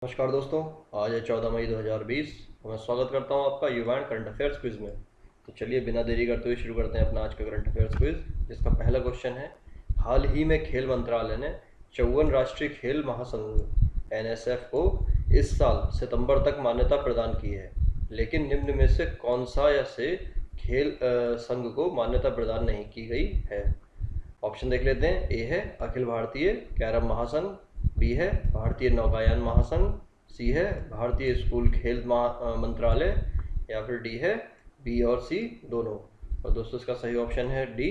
नमस्कार दोस्तों। आज है 14 मई 2020। मैं स्वागत करता हूं आपका युवा एंड करंट अफेयर्स क्विज में। तो चलिए बिना देरी करते हुए शुरू करते हैं अपना आज का करंट अफेयर्स क्विज, जिसका पहला क्वेश्चन है। हाल ही में खेल मंत्रालय ने 54 राष्ट्रीय खेल महासंघ NSF को इस साल सितंबर तक मान्यता प्रदान की है, लेकिन निम्न में से कौन सा या से खेल संघ को मान्यता प्रदान नहीं की गई है। ऑप्शन देख लेते हैं। ए है अखिल भारतीय कैरम महासंघ, बी है भारतीय नौकायान महासंघ, सी है भारतीय स्कूल खेल मंत्रालय, या फिर डी है बी और सी दोनों। और दोस्तों इसका सही ऑप्शन है डी,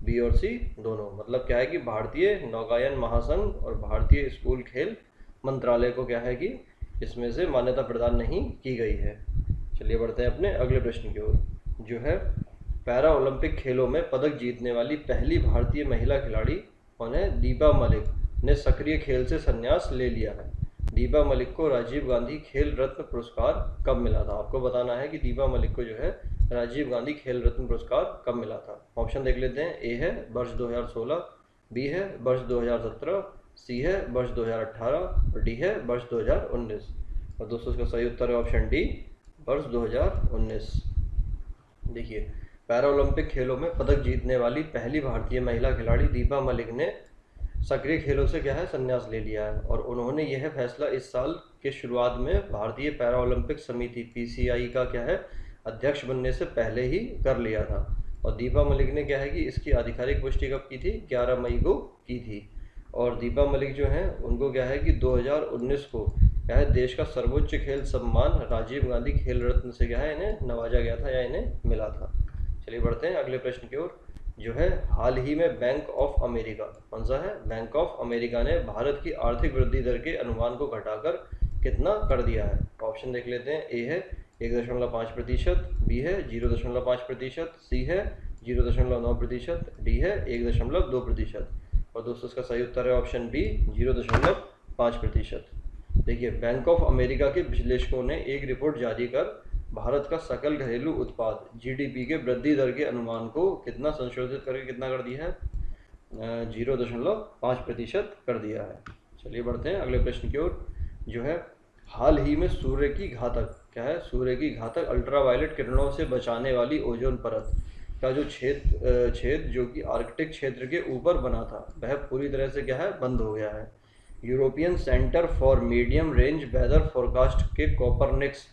बी और सी दोनों। मतलब क्या है कि भारतीय नौकायान महासंघ और भारतीय स्कूल खेल मंत्रालय को क्या है कि इसमें से मान्यता प्रदान नहीं की गई है। चलिए बढ़ते हैं अपने अगले प्रश्न की ओर, जो है पैरा ओलंपिक खेलों में पदक जीतने वाली पहली भारतीय महिला खिलाड़ी कौन है। दीपा मलिक ने सक्रिय खेल से संन्यास ले लिया है। दीपा मलिक को राजीव गांधी खेल रत्न पुरस्कार कब मिला था। आपको बताना है कि दीपा मलिक को जो है राजीव गांधी खेल रत्न पुरस्कार कब मिला था। ऑप्शन देख लेते हैं। ए है वर्ष 2016, बी है वर्ष 2017, सी है वर्ष 2018 और डी है वर्ष 2019। और दोस्तों इसका सही उत्तर है ऑप्शन डी, वर्ष 2019। देखिए, पैरा ओलंपिक खेलों में पदक जीतने वाली पहली भारतीय महिला खिलाड़ी दीपा मलिक ने सक्रिय खेलों से क्या है संन्यास ले लिया है, और उन्होंने यह फैसला इस साल के शुरुआत में भारतीय पैरा ओलंपिक समिति PCI का क्या है अध्यक्ष बनने से पहले ही कर लिया था। और दीपा मलिक ने क्या है कि इसकी आधिकारिक पुष्टि कब की थी, 11 मई को की थी। और दीपा मलिक जो हैं उनको क्या है कि 2019 को क्या है देश का सर्वोच्च खेल सम्मान राजीव गांधी खेल रत्न से क्या है इन्हें नवाजा गया था या इन्हें मिला था। चलिए बढ़ते हैं अगले प्रश्न की ओर, जो है हाल ही में बैंक ऑफ अमेरिका कौन सा है। बैंक ऑफ अमेरिका ने भारत की आर्थिक वृद्धि दर के अनुमान को घटाकर कितना कर दिया है। ऑप्शन देख लेते हैं। ए है 1.5%, बी है 0.5%, सी है 0.9%, डी है 1.2%। और दोस्तों इसका सही उत्तर है ऑप्शन बी, 0.5%। देखिए, बैंक ऑफ अमेरिका के विश्लेषकों ने एक रिपोर्ट जारी कर भारत का सकल घरेलू उत्पाद GDP के वृद्धि दर के अनुमान को कितना संशोधित करके कितना कर दिया है, 0.5% कर दिया है। चलिए बढ़ते हैं अगले प्रश्न की ओर, जो है हाल ही में सूर्य की घातक क्या है, सूर्य की घातक अल्ट्रावायलेट किरणों से बचाने वाली ओजोन परत का जो छेद जो कि आर्कटिक क्षेत्र के ऊपर बना था, वह पूरी तरह से क्या है बंद हो गया है। European centre for medium range weather forecast के कोपरनिक्स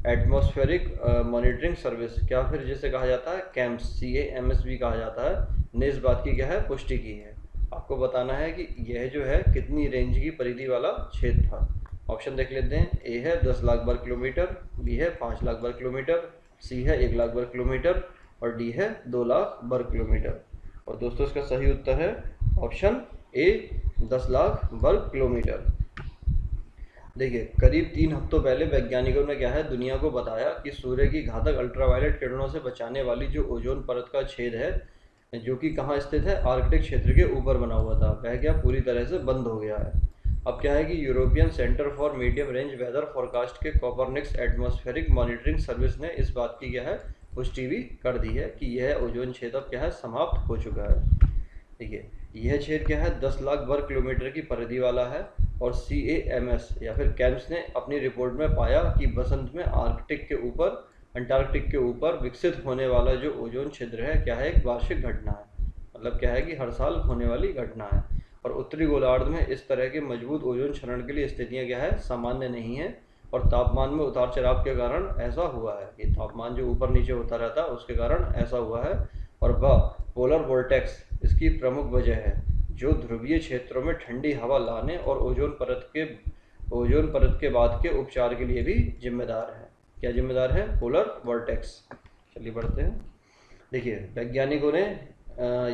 एटमॉस्फेरिक मॉनिटरिंग सर्विस, क्या फिर जिसे कहा जाता है कैम्स, CAMS भी कहा जाता है, ने इस बात की क्या है पुष्टि की है। आपको बताना है कि यह जो है कितनी रेंज की परिधि वाला क्षेत्र था। ऑप्शन देख लेते हैं। ए है 10 लाख वर्ग किलोमीटर, बी है 5 लाख वर्ग किलोमीटर, सी है 1 लाख वर्ग किलोमीटर और डी है 2 लाख वर्ग किलोमीटर। और दोस्तों इसका सही उत्तर है ऑप्शन ए, 10 लाख वर्ग किलोमीटर। देखिए, करीब 3 हफ्तों पहले वैज्ञानिकों ने क्या है दुनिया को बताया कि सूर्य की घातक अल्ट्रावायलेट किरणों से बचाने वाली जो ओजोन परत का छेद है जो कि कहाँ स्थित है, आर्कटिक क्षेत्र के ऊपर बना हुआ था, वह क्या पूरी तरह से बंद हो गया है। अब क्या है कि European centre for medium range weather forecast के कोपरनिक्स एटमॉस्फेरिक मॉनिटरिंग सर्विस ने इस बात की क्या है पुष्टि भी कर दी है कि यह ओजोन छेद अब क्या है समाप्त हो चुका है। देखिए, यह छेद क्या है 10 लाख वर्ग किलोमीटर की परिधि वाला है। और CAMS या फिर कैम्स ने अपनी रिपोर्ट में पाया कि बसंत में अंटार्कटिक के ऊपर विकसित होने वाला जो ओजोन छिद्र है क्या है एक वार्षिक घटना है। मतलब क्या है कि हर साल होने वाली घटना है। और उत्तरी गोलार्ध में इस तरह के मजबूत ओजोन क्षरण के लिए स्थितियां क्या है सामान्य नहीं है। और तापमान में उतार चढ़ाव के कारण ऐसा हुआ है कि तापमान जो ऊपर नीचे होता रहता है उसके कारण ऐसा हुआ है। और वह पोलर वोर्टेक्स इसकी प्रमुख वजह है, जो ध्रुवीय क्षेत्रों में ठंडी हवा लाने और ओजोन परत के बाद के उपचार के लिए भी जिम्मेदार है। क्या जिम्मेदार है, पोलर वोर्टेक्स। चलिए बढ़ते हैं। देखिए, वैज्ञानिकों ने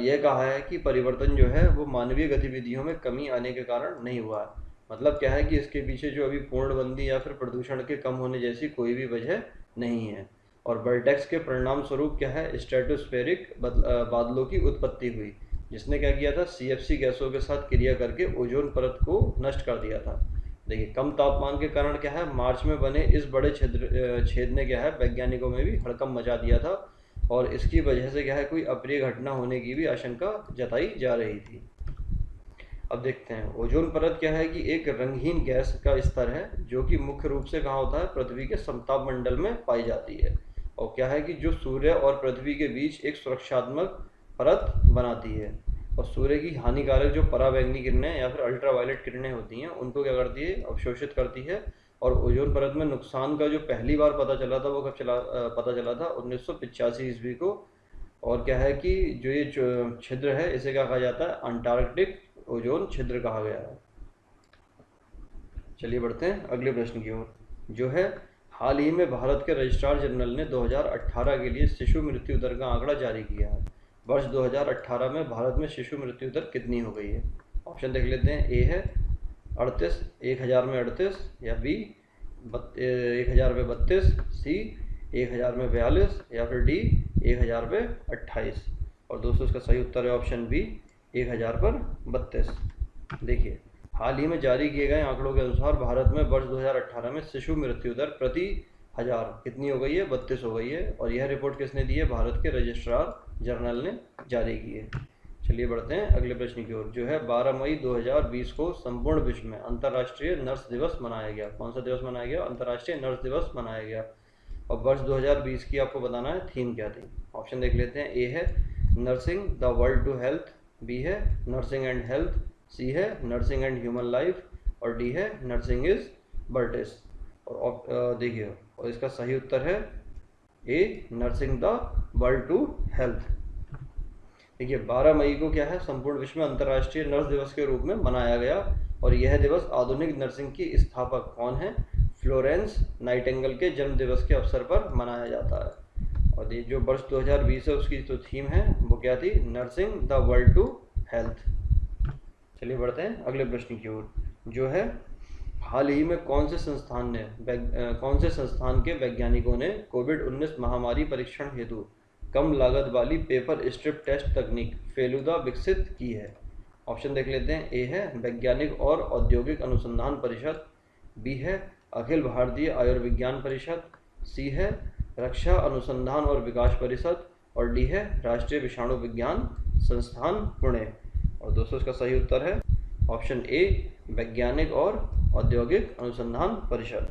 यह कहा है कि परिवर्तन जो है वो मानवीय गतिविधियों में कमी आने के कारण नहीं हुआ है। मतलब क्या है कि इसके पीछे जो अभी पूर्णबंदी या फिर प्रदूषण के कम होने जैसी कोई भी वजह नहीं है। और वर्टेक्स के परिणाम स्वरूप क्या है स्ट्रेटोस्फेरिक बादलों की उत्पत्ति हुई, जिसने क्या किया था CFC गैसों के साथ क्रिया करके ओजोन परत को नष्ट कर दिया था। देखिए, कम तापमान के कारण क्या है मार्च में बने इस बड़े छेद ने क्या है वैज्ञानिकों में भी हड़कंप मचा दिया था। और इसकी वजह से क्या है कोई अप्रिय घटना होने की भी आशंका जताई जा रही थी। अब देखते हैं ओजोन परत क्या है कि एक रंगहीन गैस का स्तर है जो कि मुख्य रूप से कहाँ होता है, पृथ्वी के समताप मंडल में पाई जाती है। और क्या है कि जो सूर्य और पृथ्वी के बीच एक सुरक्षात्मक परत बनाती है। और सूर्य की हानिकारक जो पराबैंगनी किरणें या फिर अल्ट्रावायलेट किरणें होती हैं उनको क्या करती है, अवशोषित करती है। और ओजोन परत में नुकसान का जो पहली बार पता चला था वो कब पता चला था, 1985 ईस्वी को। और क्या है कि जो ये छिद्र है इसे क्या कहा जाता है, अंटार्कटिक ओजोन छिद्र कहा गया है। चलिए बढ़ते हैं अगले प्रश्न की ओर, जो है हाल ही में भारत के रजिस्ट्रार जनरल ने 2018 के लिए शिशु मृत्यु दर का आंकड़ा जारी किया है। वर्ष 2018 में भारत में शिशु मृत्यु दर कितनी हो गई है? ऑप्शन देख लेते हैं। ए है 38, 1000 में 38, या बी 1000 में 32, सी 1000 में 42, या फिर डी 1000 में 28। और दोस्तों इसका सही उत्तर है ऑप्शन बी 1000 पर 32। देखिए हाल ही में जारी किए गए आंकड़ों के अनुसार भारत में वर्ष 2018 में शिशु मृत्यु दर प्रति हजार कितनी हो गई है, 32 हो गई है। और यह रिपोर्ट किसने दी है, भारत के रजिस्ट्रार जनरल ने जारी की है। चलिए बढ़ते हैं अगले प्रश्न की ओर, जो है 12 मई 2020 को संपूर्ण विश्व में अंतर्राष्ट्रीय नर्स दिवस मनाया गया। कौन सा दिवस मनाया गया? अंतर्राष्ट्रीय नर्स दिवस मनाया गया। और वर्ष 2020 की आपको बताना है थीम क्या थी। ऑप्शन देख लेते हैं। ए है nursing the world to health, B है नर्सिंग एंड हेल्थ, सी है नर्सिंग एंड ह्यूमन लाइफ, और डी है नर्सिंग इज बर्टिस। और देखिए और इसका सही उत्तर है A nursing the world to health. देखिए 12 मई को क्या है, संपूर्ण विश्व में अंतर्राष्ट्रीय नर्स दिवस के रूप में मनाया गया। और यह दिवस आधुनिक नर्सिंग की स्थापक कौन है, फ्लोरेंस नाइटिंगेल के जन्म दिवस के अवसर पर मनाया जाता है। और ये जो वर्ष 2020 है उसकी जो थीम है वो क्या थी, nursing the world to health. चलिए बढ़ते हैं अगले प्रश्न की ओर, जो है हाल ही में कौन से संस्थान के वैज्ञानिकों ने कोविड-19 महामारी परीक्षण हेतु कम लागत वाली पेपर स्ट्रिप टेस्ट तकनीक फेलुदा विकसित की है? ऑप्शन देख लेते हैं। ए है वैज्ञानिक और औद्योगिक अनुसंधान परिषद, बी है अखिल भारतीय आयुर्विज्ञान परिषद, सी है रक्षा अनुसंधान और विकास परिषद, और डी है राष्ट्रीय विषाणु विज्ञान संस्थान पुणे। और दोस्तों इसका सही उत्तर है ऑप्शन ए वैज्ञानिक और औद्योगिक अनुसंधान परिषद।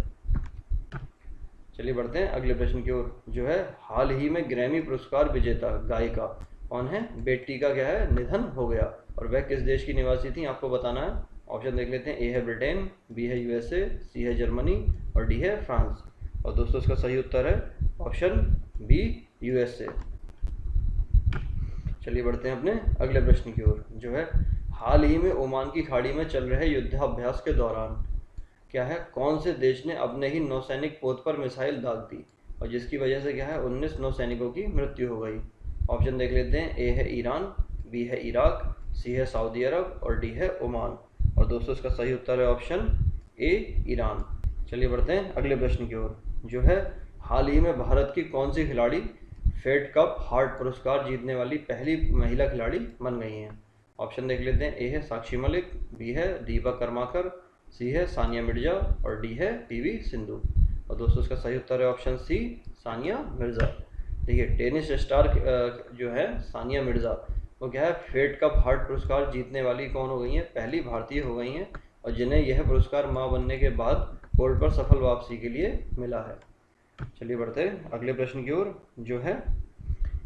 चलिए बढ़ते हैं अगले प्रश्न की ओर, जो है हाल ही में ग्रैमी पुरस्कार विजेता गायिका कौन है, बेटी का क्या है निधन हो गया। और वह किस देश की निवासी थी आपको बताना है। ऑप्शन देख लेते हैं। ए है ब्रिटेन, बी है यूएसए, सी है जर्मनी, और डी है फ्रांस। और दोस्तों इसका सही उत्तर है ऑप्शन बी यूएसए। चलिए बढ़ते हैं अपने अगले प्रश्न की ओर, जो है हाल ही में ओमान की खाड़ी में चल रहे युद्धाभ्यास के दौरान क्या है, कौन से देश ने अपने ही नौसैनिक पोत पर मिसाइल दाग दी और जिसकी वजह से क्या है 19 नौसैनिकों की मृत्यु हो गई। ऑप्शन देख लेते हैं। ए है ईरान, बी है इराक, सी है सऊदी अरब, और डी है ओमान। और दोस्तों इसका सही उत्तर है ऑप्शन ए ईरान। चलिए बढ़ते हैं अगले प्रश्न की ओर, जो है हाल ही में भारत की कौन सी खिलाड़ी फेड कप हार्ट पुरस्कार जीतने वाली पहली महिला खिलाड़ी बन गई हैं। ऑप्शन देख लेते हैं। ए है साक्षी मलिक, बी है दीपा कर्माकर, सी है सानिया मिर्जा, और डी है पीवी सिंधु। और दोस्तों इसका सही उत्तर है ऑप्शन सी सानिया मिर्जा। देखिए टेनिस स्टार जो है सानिया मिर्जा वो क्या है फेड कप हार्ट पुरस्कार जीतने वाली कौन हो गई हैं, पहली भारतीय हो गई हैं, और जिन्हें यह पुरस्कार मां बनने के बाद कोर्ट पर सफल वापसी के लिए मिला है। चलिए बढ़ते हैं अगले प्रश्न की ओर, जो है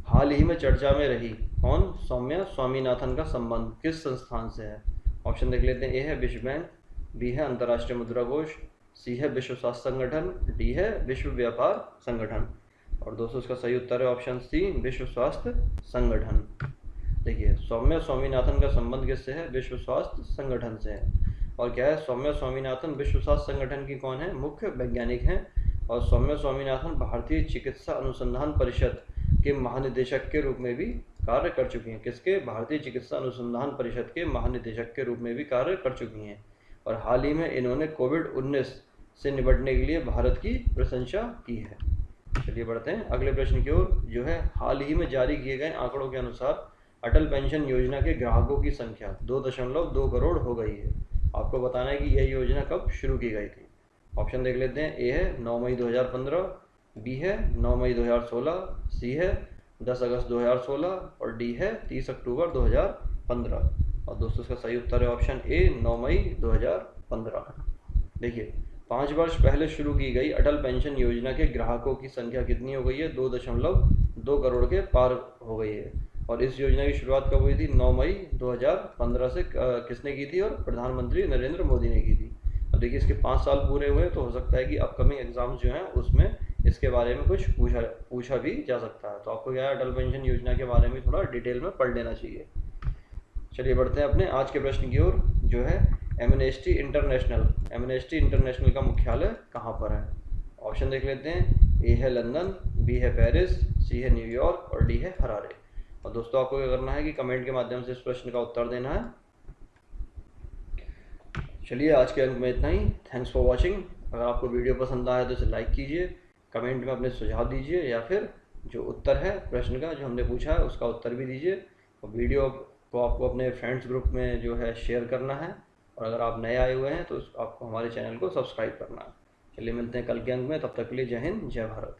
हाल ही में चर्चा में रही कौन, सौम्या स्वामीनाथन का संबंध किस संस्थान से है। ऑप्शन देख लेते हैं। ए है विश्व बैंक, बी है अंतर्राष्ट्रीय मुद्रा कोष, सी है विश्व स्वास्थ्य संगठन, डी है विश्व व्यापार संगठन। और दोस्तों इसका सही उत्तर है ऑप्शन सी विश्व स्वास्थ्य संगठन। देखिए सौम्या स्वामीनाथन का संबंध किससे है, विश्व स्वास्थ्य संगठन से है। और क्या है सौम्या स्वामीनाथन विश्व स्वास्थ्य संगठन की कौन है, मुख्य वैज्ञानिक हैं। और सौम्या स्वामीनाथन भारतीय चिकित्सा अनुसंधान परिषद के महानिदेशक के रूप में भी कार्य कर चुकी हैं। किसके, भारतीय चिकित्सा अनुसंधान परिषद के महानिदेशक के रूप में भी कार्य कर चुकी हैं। और हाल ही में इन्होंने कोविड-19 से निपटने के लिए भारत की प्रशंसा की है। चलिए बढ़ते हैं अगले प्रश्न की ओर, जो है हाल ही में जारी किए गए आंकड़ों के अनुसार अटल पेंशन योजना के ग्राहकों की संख्या 2.2 करोड़ हो गई है। आपको बताना है कि यह योजना कब शुरू की गई थी। ऑप्शन देख लेते हैं। ए है 9 मई 2015, बी है 9 मई 2016, सी है 10 अगस्त 2016, और डी है 30 अक्टूबर 2015। और दोस्तों इसका सही उत्तर है ऑप्शन ए 9 मई 2015। देखिए 5 वर्ष पहले शुरू की गई अटल पेंशन योजना के ग्राहकों की संख्या कितनी हो गई है? 2.2 करोड़ के पार हो गई है। और इस योजना की शुरुआत कब हुई थी? 9 मई 2015 से। किसने की थी? और प्रधानमंत्री नरेंद्र मोदी ने की थी। अब देखिए इसके 5 साल पूरे हुए तो हो सकता है कि अपकमिंग एग्जाम्स जो हैं उसमें इसके बारे में कुछ पूछा भी जा सकता है। तो आपको क्या है, अटल पेंशन योजना के बारे में थोड़ा डिटेल में पढ़ लेना चाहिए। चलिए बढ़ते हैं अपने आज के प्रश्न की ओर, जो है एमनेस्टी इंटरनेशनल का मुख्यालय कहाँ पर है? ऑप्शन देख लेते हैं। ए है लंदन, बी है पेरिस, सी है न्यूयॉर्क और डी है हरारे। और दोस्तों आपको क्या करना है कि कमेंट के माध्यम से इस प्रश्न का उत्तर देना है। चलिए आज के अंक में इतना ही। Thanks for watching. अगर आपको वीडियो पसंद आया तो इसे लाइक कीजिए, कमेंट में अपने सुझाव दीजिए या फिर जो उत्तर है प्रश्न का जो हमने पूछा है उसका उत्तर भी दीजिए। और वीडियो को आपको अपने फ्रेंड्स ग्रुप में जो है शेयर करना है। और अगर आप नए आए हुए हैं तो आपको हमारे चैनल को सब्सक्राइब करना है। चलिए मिलते हैं कल के अंक में, तब तक के लिए जय हिंद जय भारत।